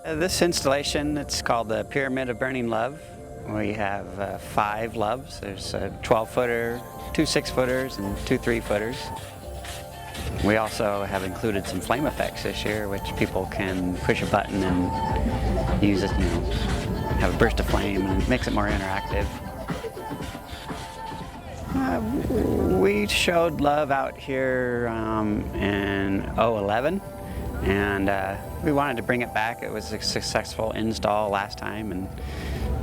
This installation, it's called the Pyramid of Burning Love. We have 5 loves. There's a 12-footer, 2 6-footers, and 2 3-footers. We also have included some flame effects this year, which people can push a button and use it, have a burst of flame, and it makes it more interactive. We showed Love out here in 2011, and we wanted to bring it back. It was a successful install last time, and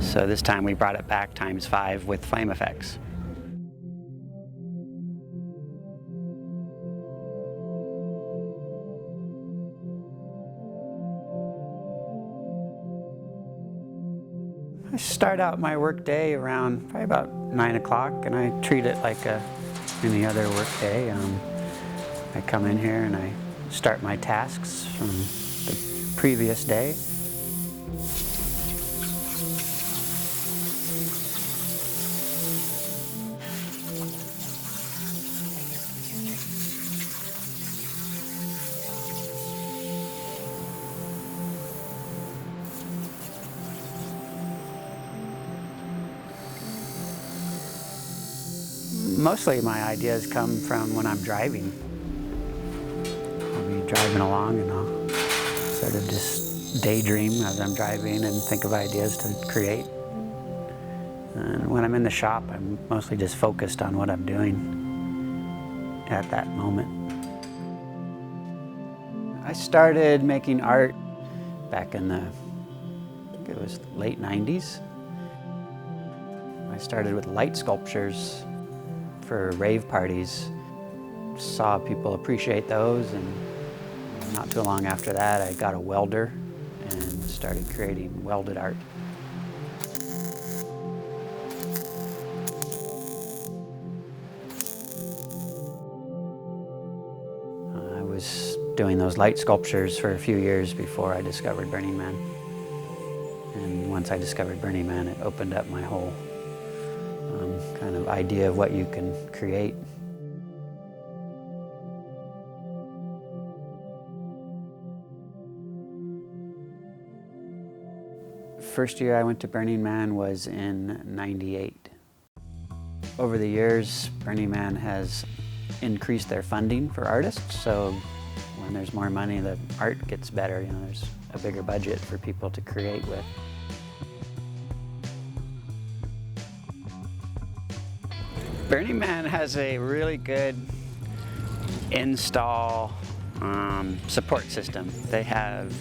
so this time we brought it back ×5 with flame effects. I start out my work day around probably about 9 o'clock, and I treat it like any other work day. I come in here and I start my tasks from the previous day. Mostly my ideas come from when I'm driving. I'll be driving along and I'll sort of just daydream as I'm driving and think of ideas to create. And when I'm in the shop, I'm mostly just focused on what I'm doing at that moment. I started making art back in I think it was late 90s. I started with light sculptures for rave parties. Saw people appreciate those, and not too long after that I got a welder and started creating welded art. I was doing those light sculptures for a few years before I discovered Burning Man. And once I discovered Burning Man, it opened up my whole kind of idea of what you can create. First year I went to Burning Man was in '98. Over the years, Burning Man has increased their funding for artists, so when there's more money, the art gets better. There's a bigger budget for people to create with. Burning Man has a really good install support system. They have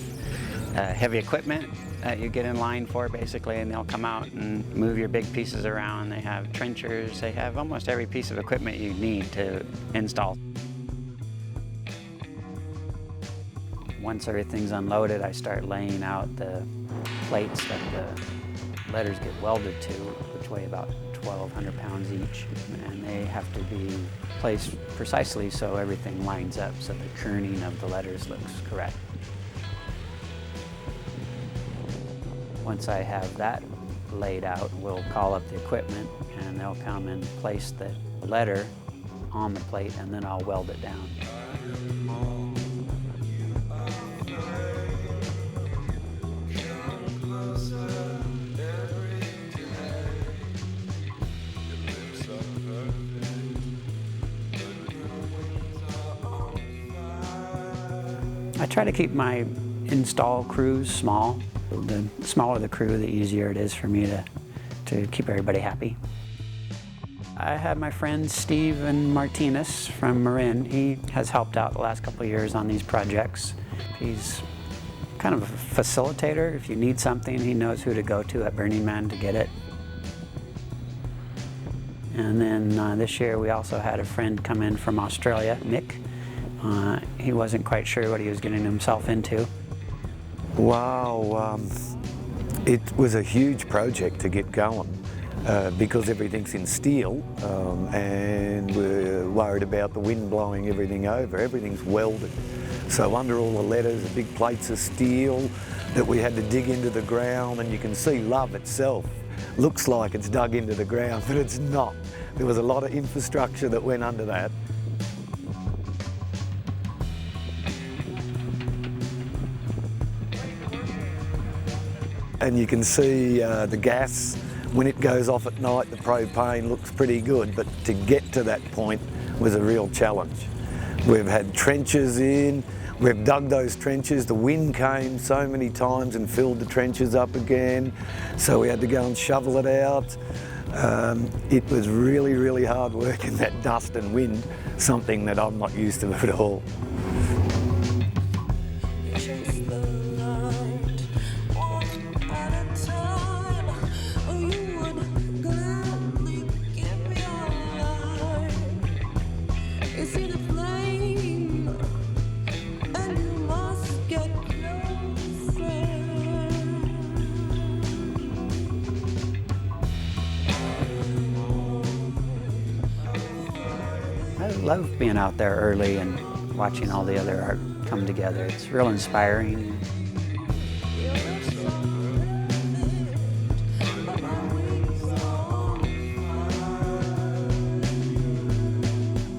heavy equipment that you get in line for, basically, and they'll come out and move your big pieces around. They have trenchers. They have almost every piece of equipment you need to install. Once everything's unloaded, I start laying out the plates that the letters get welded to, which weigh about 1,200 pounds each, and they have to be placed precisely so everything lines up, so the kerning of the letters looks correct. Once I have that laid out, we'll call up the equipment and they'll come and place the letter on the plate, and then I'll weld it down. I try to keep my install crews small. The smaller the crew, the easier it is for me to keep everybody happy. I have my friend Steve Martinez from Marin. He has helped out the last couple of years on these projects. He's kind of a facilitator. If you need something, he knows who to go to at Burning Man to get it. And then this year we also had a friend come in from Australia, Nick. He wasn't quite sure what he was getting himself into. Wow, it was a huge project to get going because everything's in steel and we're worried about the wind blowing everything over. Everything's welded. So under all the letters, the big plates of steel that we had to dig into the ground, and you can see Love itself looks like it's dug into the ground, but it's not. There was a lot of infrastructure that went under that. and you can see the gas when it goes off at night. The propane looks pretty good, but to get to that point was a real challenge. We've had trenches in, we've dug those trenches, the wind came so many times and filled the trenches up again, so we had to go and shovel it out. It was really, really hard work in that dust and wind, something that I'm not used to at all. I love being out there early and watching all the other art come together. It's real inspiring.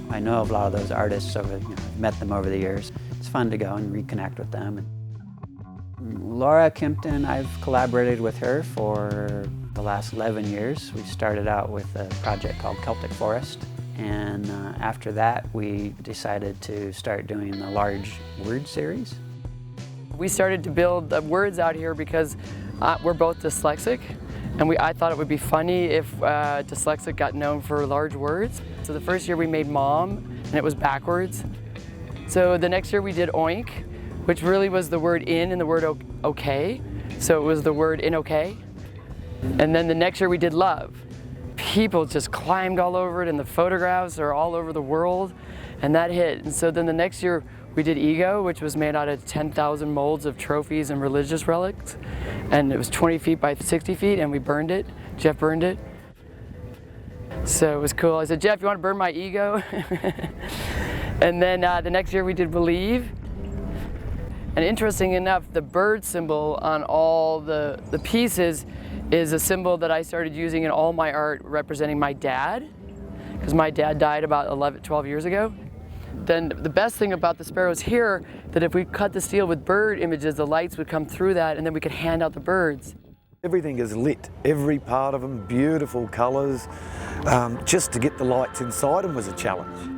I know of a lot of those artists, I've met them over the years. It's fun to go and reconnect with them. Laura Kimpton, I've collaborated with her for the last 11 years. We started out with a project called Celtic Forest. And after that, we decided to start doing the large word series. We started to build the words out here because we're both dyslexic, and I thought it would be funny if dyslexic got known for large words. So the first year we made mom, and it was backwards. So the next year we did oink, which really was the word in and the word okay. So it was the word in okay. And then the next year we did love. People just climbed all over it, and the photographs are all over the world, and that hit. And so then the next year we did ego, which was made out of 10,000 molds of trophies and religious relics, and it was 20 feet by 60 feet, and we burned it. Jeff burned it. So it was cool. I said, Jeff, you want to burn my ego? And then the next year we did believe. And interesting enough, the bird symbol on all the pieces is a symbol that I started using in all my art representing my dad, because my dad died about 12 years ago. Then the best thing about the sparrows here, that if we cut the steel with bird images, the lights would come through that, and then we could hand out the birds. Everything is lit, every part of them, beautiful colours. Just to get the lights inside them was a challenge.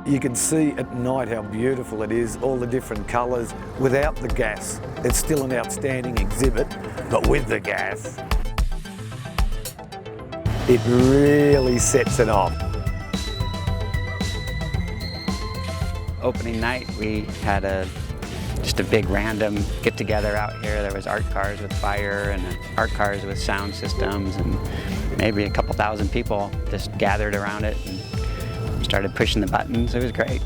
You can see at night how beautiful it is, all the different colours. Without the gas, it's still an outstanding exhibit, but with the gas, it really sets it off. Opening night, we had just a big random get-together out here. There was art cars with fire and art cars with sound systems, and maybe a couple thousand people just gathered around it and started pushing the buttons. It was great.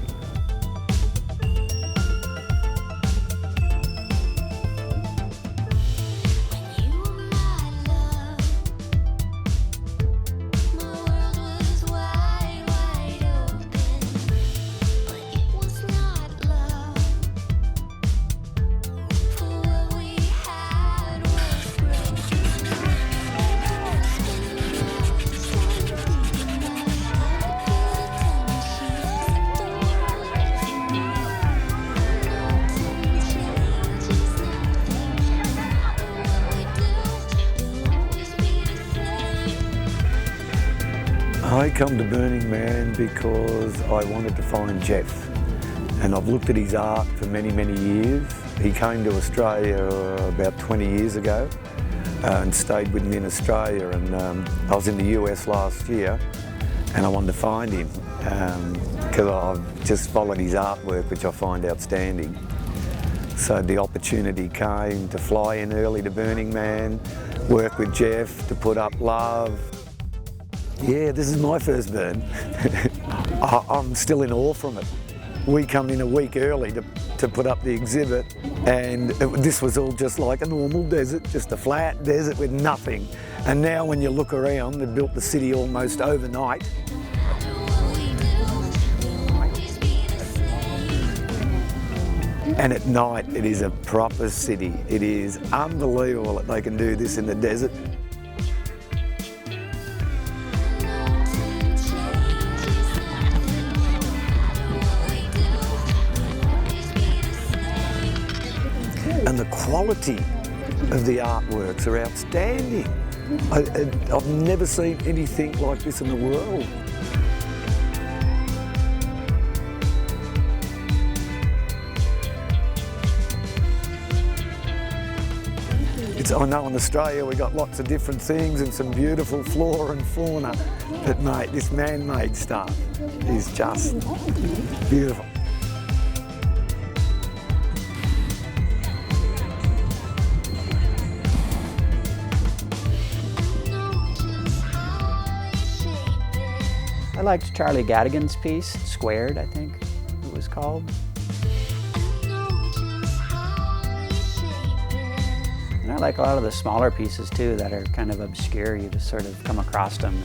I come to Burning Man because I wanted to find Jeff, and I've looked at his art for many, many years. He came to Australia about 20 years ago and stayed with me in Australia, and I was in the US last year and I wanted to find him because I've just followed his artwork, which I find outstanding. So the opportunity came to fly in early to Burning Man, work with Jeff to put up love. Yeah, this is my first burn. I'm still in awe from it. We come in a week early to put up the exhibit, and this was all just like a normal desert, just a flat desert with nothing. And now when you look around, they've built the city almost overnight. And at night, it is a proper city. It is unbelievable that they can do this in the desert. And the quality of the artworks are outstanding. I've never seen anything like this in the world. I know in Australia we got lots of different things and some beautiful flora and fauna, but mate, this man-made stuff is just beautiful. I liked Charlie Gadigan's piece, Squared, I think it was called. And I like a lot of the smaller pieces too that are kind of obscure. You just sort of come across them.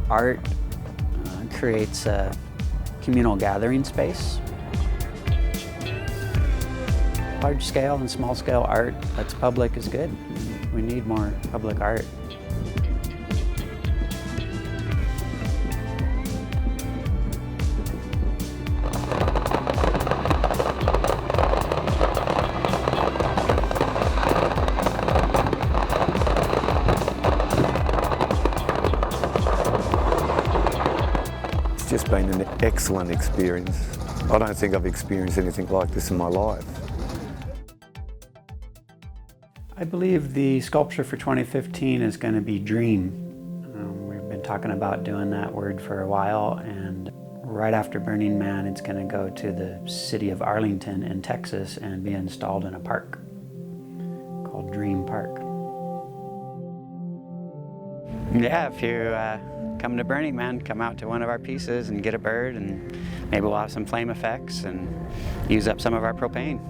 Art creates a communal gathering space. Large scale and small scale art that's public is good. We need more public art. It's just been an excellent experience. I don't think I've experienced anything like this in my life. I believe the sculpture for 2015 is going to be dream. We've been talking about doing that word for a while, and right after Burning Man it's going to go to the city of Arlington in Texas and be installed in a park called Dream Park. Yeah, if you come to Burning Man, come out to one of our pieces and get a bird, and maybe we'll have some flame effects and use up some of our propane.